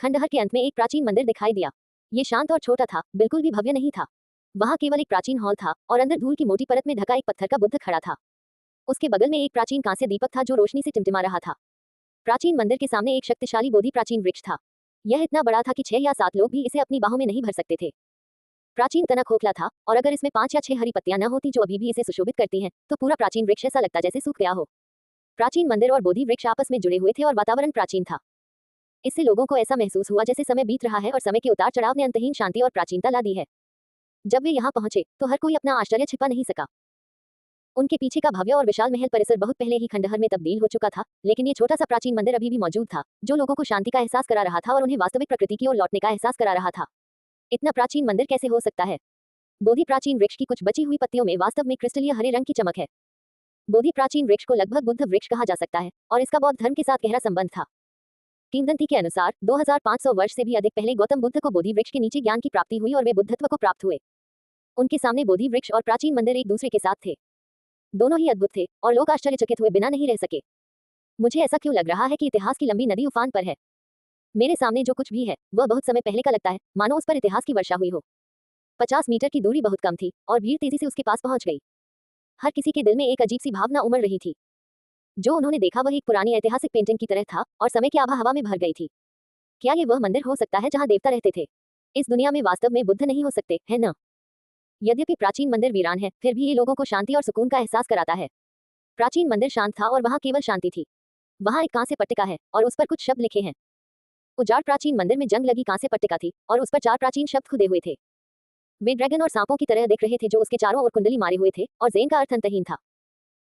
खंडहर के अंत में एक प्राचीन मंदिर दिखाई दिया। ये शांत और छोटा था, बिल्कुल भी भव्य नहीं था। वहां केवल एक प्राचीन हॉल था और अंदर धूल की मोटी परत में ढका एक पत्थर का बुद्ध खड़ा था। उसके बगल में एक प्राचीन कांस्य दीपक था जो रोशनी से टिमटिमा रहा था। प्राचीन मंदिर के सामने एक शक्तिशाली बोधि प्राचीन वृक्ष था। यह इतना बड़ा था कि 6 या 7 लोग भी इसे अपनी बाहों में नहीं भर सकते थे। प्राचीन तना खोखला था और अगर इसमें 5 या 6 हरी पत्तियां न होती जो अभी भी इसे सुशोभित करती हैं, तो पूरा प्राचीन वृक्ष ऐसा लगता जैसे सूख गया हो। प्राचीन मंदिर और बोधि वृक्ष आपस में जुड़े हुए थे और वातावरण प्राचीन था। इससे लोगों को ऐसा महसूस हुआ जैसे समय बीत रहा है और समय के उतार चढ़ाव ने अंतहीन शांति और प्राचीनता ला दी है। जब वे यहाँ पहुंचे तो हर कोई अपना आश्चर्य छिपा नहीं सका। उनके पीछे का भव्य और विशाल महल परिसर बहुत पहले ही खंडहर में तब्दील हो चुका था, लेकिन ये छोटा सा प्राचीन मंदिर अभी भी मौजूद था, जो लोगों को शांति का एहसास करा रहा था और उन्हें वास्तविक प्रकृति की ओर लौटने का एहसास करा रहा था। इतना प्राचीन मंदिर कैसे हो सकता है? बोधि प्राचीन वृक्ष की कुछ बची हुई पत्तियों में वास्तव में क्रिस्टलीय हरे रंग की चमक है। बोधि प्राचीन वृक्ष को लगभग बुद्ध वृक्ष कहा जा सकता है और इसका बौद्ध धर्म के साथ गहरा संबंध था। किंवदंती के अनुसार 2500 वर्ष से भी अधिक पहले गौतम बुद्ध को बोधि वृक्ष के नीचे ज्ञान की प्राप्ति हुई और वे बुद्धत्व को प्राप्त हुए। उनके सामने बोधि वृक्ष और प्राचीन मंदिर एक दूसरे के साथ थे। दोनों ही अद्भुत थे और लोग आश्चर्यचकित हुए बिना नहीं रह सके। मुझे ऐसा क्यों लग रहा है कि इतिहास की लंबी नदी उफान पर है? मेरे सामने जो कुछ भी है वह बहुत समय पहले का लगता है, मानो उस पर इतिहास की वर्षा हुई हो। 50 मीटर की दूरी बहुत कम थी और भीड़ तेजी से उसके पास पहुंच गई। हर किसी के दिल में एक अजीब सी भावना उमड़ रही थी। जो उन्होंने देखा वह एक पुरानी ऐतिहासिक पेंटिंग की तरह था और समय की आभा हवा में भर गई थी। क्या ये वह मंदिर हो सकता है जहां देवता रहते थे? इस दुनिया में वास्तव में बुद्ध नहीं हो सकते, है न? यद्यपि प्राचीन मंदिर वीरान है, फिर भी ये लोगों को शांति और सुकून का एहसास कराता है। प्राचीन मंदिर शांत था और वहां केवल शांति थी। वहां एक कांस्य पट्टिका है और उस पर कुछ शब्द लिखे हैं। उजाड़ प्राचीन मंदिर में जंग लगी कांस्य पट्टिका थी और उस पर 4 प्राचीन शब्द खुदे हुए थे। वे ड्रैगन और सांपों की तरह दिख रहे थे जो उसके चारों ओर कुंडली मारे हुए थे और ज़ेन का अर्थ अंतहीन था।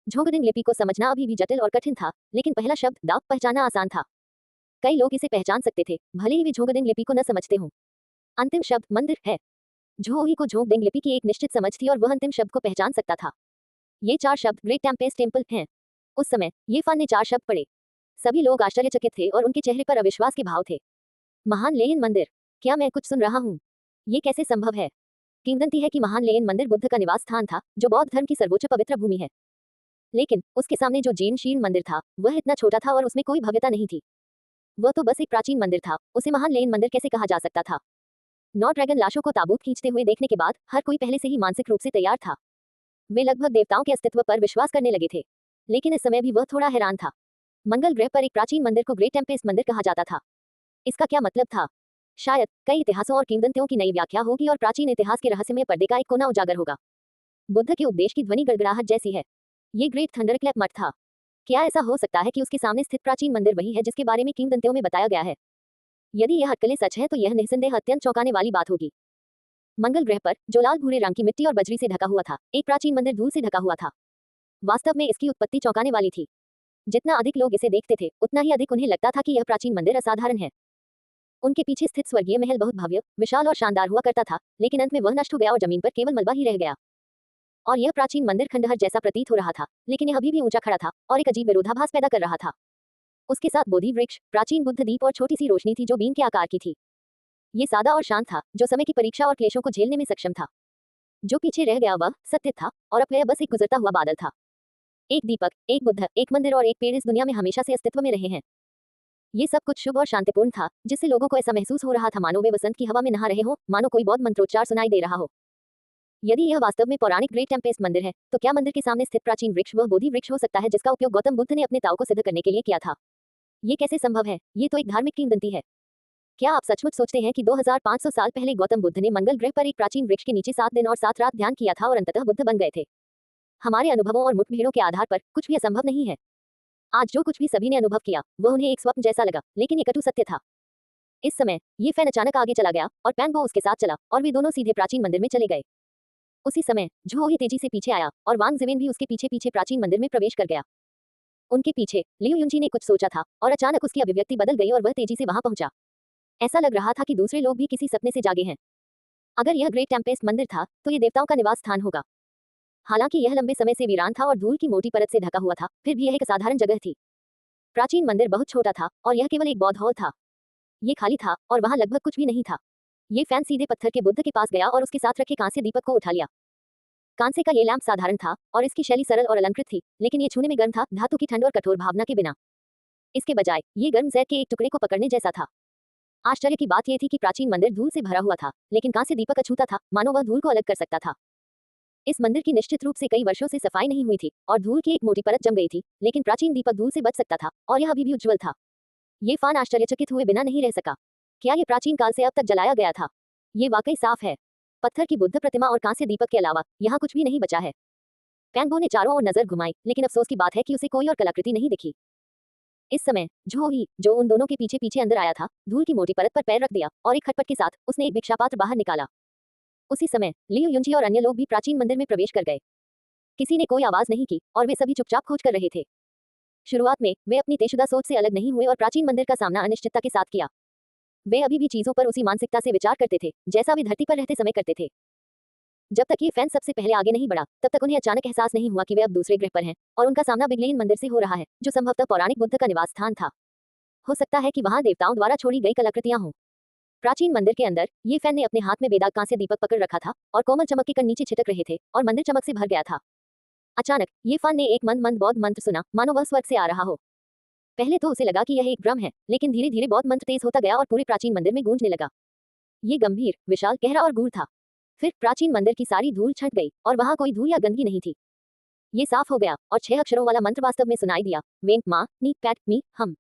झोंगडिंग लिपि को समझना अभी भी जटिल और कठिन था, लेकिन पहला शब्द दा पहचानना आसान था। कई लोग इसे पहचान सकते थे, भले ही वे झोंगडिंग लिपि को न समझते हों। अंतिम शब्द मंदिर है। झोही को झोंगडिंग लिपि की एक निश्चित समझ थी और वह अंतिम शब्द को पहचान सकता था। ये 4 शब्द ग्रेट टेम्पेस्ट टेम्पल हैं। उस समय ये फन ने 4 शब्द पढ़े। सभी लोग आश्चर्यचकित थे और उनके चेहरे पर अविश्वास के भाव थे। महान लेयन मंदिर, क्या मैं कुछ सुन रहा हूँ? ये कैसे संभव है? किंवदंती है कि महान लेयन मंदिर बुद्ध का निवास स्थान था, जो बौद्ध धर्म की सर्वोच्च पवित्र भूमि है। लेकिन उसके सामने जो जैन शीर्ण मंदिर था वह इतना छोटा था और उसमें कोई भव्यता नहीं थी। वह तो बस एक प्राचीन मंदिर था, उसे महान लेयन मंदिर कैसे कहा जा सकता था? 9 ड्रैगन लाशों को ताबूत खींचते हुए देखने के बाद हर कोई पहले से ही मानसिक रूप से तैयार था। वे लगभग देवताओं के अस्तित्व पर विश्वास करने लगे थे, लेकिन इस समय भी वह थोड़ा हैरान था। मंगल ग्रह पर एक प्राचीन मंदिर को ग्रेट टेम्पेस्ट मंदिर कहा जाता था। इसका क्या मतलब था? शायद कई इतिहासों और किंवदंतियों की नई व्याख्या होगी और प्राचीन इतिहास के रहस्यमय पर्दे का एक कोना उजागर होगा। बुद्ध के उपदेश की ध्वनि गड़गड़ाहट जैसी है। ये ग्रेट थंडरक्लैप मठ था। क्या ऐसा हो सकता है कि उसके सामने स्थित प्राचीन मंदिर वही है जिसके बारे में किंवदंतियों में बताया गया है? यदि यह अटकलें सच है तो यह निस्संदेह अत्यंत चौंकाने वाली बात होगी। मंगल ग्रह पर जो लाल भूरे रंग की मिट्टी और बजरी से ढका हुआ था, एक प्राचीन मंदिर धूल से ढका हुआ था। वास्तव में इसकी उत्पत्ति चौंकाने वाली थी। जितना अधिक लोग इसे देखते थे उतना ही अधिक उन्हें लगता था कि यह प्राचीन मंदिर असाधारण है। उनके पीछे स्थित स्वर्गीय महल बहुत भव्य, विशाल और शानदार हुआ करता था, लेकिन अंत में वह नष्ट हो गया और जमीन पर केवल मलबा ही रह गया। और यह प्राचीन मंदिर खंडहर जैसा प्रतीत हो रहा था, लेकिन यह अभी भी ऊंचा खड़ा था और एक अजीब विरोधाभास पैदा कर रहा था। उसके साथ बोधि वृक्ष, प्राचीन बुद्ध दीप और छोटी सी रोशनी थी जो बीन के आकार की थी। ये सादा और शांत था, जो समय की परीक्षा और क्लेशों को झेलने में सक्षम था। जो पीछे रह गया वह सत्य था और अब वह बस एक गुजरता हुआ बादल था। एक दीपक, एक बुद्ध, एक मंदिर और एक पेड़ इस दुनिया में हमेशा से अस्तित्व में रहे हैं। ये सब कुछ शुभ और शांतिपूर्ण था, जिससे लोगों को ऐसा महसूस हो रहा था मानो वे वसंत की हवा में नहा रहे हो, मानो कोई बौद्ध मंत्रोच्चार सुनाई दे रहा हो। यदि यह वास्तव में पौराणिक ग्रेट टेम्पेस्ट मंदिर है, तो क्या मंदिर के सामने स्थित प्राचीन वृक्ष वह बोधि वृक्ष हो सकता है जिसका उपयोग गौतम बुद्ध ने अपने ताऊ को सिद्ध करने के लिए किया था? ये कैसे संभव है? ये तो एक धार्मिक किंवदंती है। क्या आप सचमुच सोचते हैं कि 2500 साल पहले गौतम बुद्ध ने मंगल ग्रह पर एक प्राचीन वृक्ष के नीचे 7 दिन और 7 रात ध्यान किया था और अंततः बुद्ध बन गए थे? हमारे अनुभवों और मुठभेड़ों के आधार पर कुछ भी असंभव नहीं है। आज जो कुछ भी सभी ने अनुभव किया वह उन्हें एक स्वप्न जैसा लगा, लेकिन ये कटु सत्य था। इस समय ये फैन अचानक आगे चला गया और पैंगो उसके साथ चला और वे दोनों सीधे प्राचीन मंदिर में चले गए। उसी समय झो ही तेजी से पीछे आया और वांग जिवेन भी उसके पीछे पीछे प्राचीन मंदिर में प्रवेश कर गया। उनके पीछे लियू युंजी ने कुछ सोचा था और अचानक उसकी अभिव्यक्ति बदल गई और वह तेजी से वहां पहुंचा। ऐसा लग रहा था कि दूसरे लोग भी किसी सपने से जागे हैं। अगर यह ग्रेट टेम्पेस्ट मंदिर था तो ये देवताओं का निवास स्थान होगा। हालांकि यह लंबे समय से वीरान था और धूल की मोटी परत से ढका हुआ था, फिर भी यह एक असाधारण जगह थी। प्राचीन मंदिर बहुत छोटा था और यह केवल एक बौद्ध हॉल था। ये खाली था और वहां लगभग कुछ भी नहीं था। ये फैन सीधे पत्थर के बुद्ध के पास गया और उसके साथ रखे कांस्य दीपक को उठा लिया। कांसे का ये लैंप साधारण था और इसकी शैली सरल और अलंकृत थी, लेकिन ये छूने में गर्म था, धातु की ठंड और कठोर भावना के बिना। इसके बजाय ये गर्म जैत के एक टुकड़े को पकड़ने जैसा था। आश्चर्य की बात यह थी कि प्राचीन मंदिर धूल से भरा हुआ था, लेकिन कांस्य दीपक अछूता था, मानो वह धूल को अलग कर सकता था। इस मंदिर की निश्चित रूप से कई वर्षों से सफाई नहीं हुई थी और धूल की एक मोटी परत जम गई थी, लेकिन प्राचीन दीपक धूल से बच सकता था और यह अभी भी उज्जवल था। ये फान आश्चर्यचकित हुए बिना नहीं रह सका। क्या ये प्राचीन काल से अब तक जलाया गया था? ये वाकई साफ है। पत्थर की बुद्ध प्रतिमा और कांस्य दीपक के अलावा यहाँ कुछ भी नहीं बचा है। पैंगो ने चारों ओर नजर घुमाई, लेकिन अफसोस की बात है कि उसे कोई और कलाकृति नहीं दिखी। इस समय झो ही, जो उन दोनों के पीछे पीछे अंदर आया था, धूल की मोटी परत पर पैर रख दिया और एक खटपट के साथ उसने एक भिक्षापात्र बाहर निकाला। उसी समय लियू युंजी और अन्य लोग भी प्राचीन मंदिर में प्रवेश कर गए। किसी ने कोई आवाज नहीं की और वे सभी चुपचाप खोज कर रहे थे। शुरुआत में वे अपनी तयशुदा सोच से अलग नहीं हुए और प्राचीन मंदिर का सामना अनिश्चितता के साथ किया। वे अभी भी चीजों पर उसी मानसिकता से विचार करते थे जैसा वे धरती पर रहते समय करते थे। जब तक ये फैन सबसे पहले आगे नहीं बढ़ा, तब तक उन्हें अचानक एहसास नहीं हुआ कि वे अब दूसरे ग्रह पर हैं और उनका सामना बिगलेन मंदिर से हो रहा है, जो संभवतः पौराणिक बुद्ध का निवास स्थान था। हो सकता है कि वहां देवताओं द्वारा छोड़ी गई कलाकृतियां हों। प्राचीन मंदिर के अंदर ये फैन ने अपने हाथ में बेदाग कांस्य दीपक पकड़ रखा था और कोमल चमक के कण नीचे छिटक रहे थे और मंदिर चमक से भर गया था। अचानक ये फैन ने एक मंद मंद बौद्ध मंत्र सुना, मानो वह स्वर्ग से आ रहा हो। पहले तो उसे लगा कि यह एक भ्रम है, लेकिन धीरे धीरे बौद्ध मंत्र तेज होता गया और पूरे प्राचीन मंदिर में गूंजने लगा। ये गंभीर, विशाल, गहरा और गूढ़ था। फिर प्राचीन मंदिर की सारी धूल छंट गई और वहां कोई धूल या गंदगी नहीं थी। ये साफ हो गया और 6 अक्षरों वाला मंत्र वास्तव में सुनाई दिया, वेंग मा नी पैट मी हम।